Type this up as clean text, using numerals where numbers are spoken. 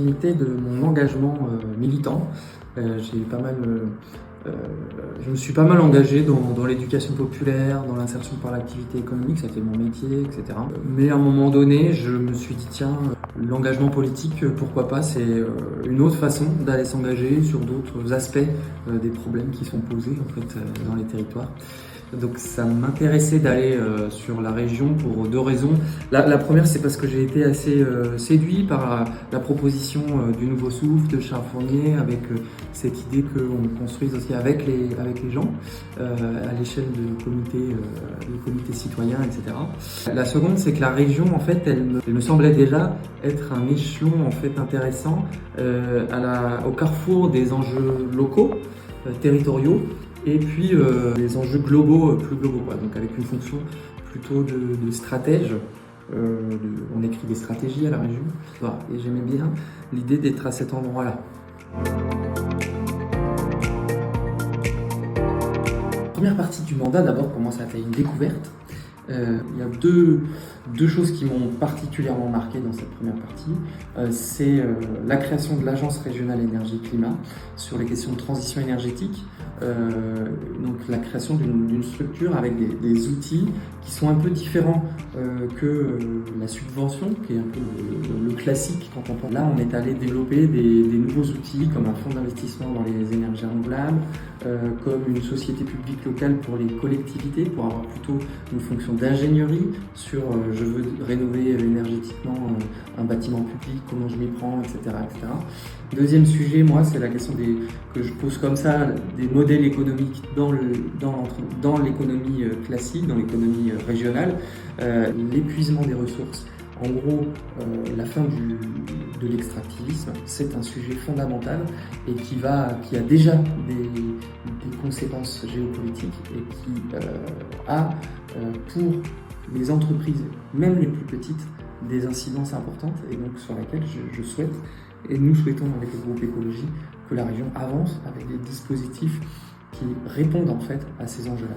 continuité de mon engagement militant. Je me suis pas mal engagé dans l'éducation populaire, dans l'insertion par l'activité économique, ça a été mon métier, etc. Mais à un moment donné, je me suis dit, tiens, l'engagement politique, pourquoi pas, c'est une autre façon d'aller s'engager sur d'autres aspects des problèmes qui sont posés en fait, dans les territoires. Donc ça m'intéressait d'aller sur la région pour deux raisons. La première, c'est parce que j'ai été assez séduit par la proposition du Nouveau Souffle de Charles Fournier, avec cette idée qu'on construise aussi avec les gens, à l'échelle de comités citoyens, etc. La seconde, c'est que la région, en fait, elle me semblait déjà être un échelon en fait intéressant au carrefour des enjeux locaux, territoriaux, et puis des enjeux globaux, plus globaux, quoi. Donc avec une fonction plutôt de stratège. On écrit des stratégies à la région. Voilà. Et j'aimais bien l'idée d'être à cet endroit-là. La première partie du mandat, d'abord, pour moi, ça a été une découverte. Il y a deux choses qui m'ont particulièrement marqué dans cette première partie. C'est la création de l'Agence régionale énergie-climat sur les questions de transition énergétique. Donc la création d'une structure avec des outils qui sont un peu différents que la subvention, qui est un peu le classique quand on parle. Là, on est allé développer des nouveaux outils comme un fonds d'investissement dans les énergies renouvelables, comme une société publique locale pour les collectivités, pour avoir plutôt une fonction d'ingénierie sur je veux rénover énergétiquement un bâtiment public, comment je m'y prends, etc., etc. Deuxième sujet, moi, c'est la question que je pose comme ça, des modèles économiques dans l'économie classique, dans l'économie régionale, l'épuisement des ressources. En gros, la fin de l'extractivisme, c'est un sujet fondamental et qui a déjà des conséquences géopolitiques et qui a pour les entreprises, même les plus petites, des incidences importantes et donc sur laquelle je souhaite, et nous souhaitons avec le groupe Écologie, que la région avance avec des dispositifs qui répondent en fait à ces enjeux-là.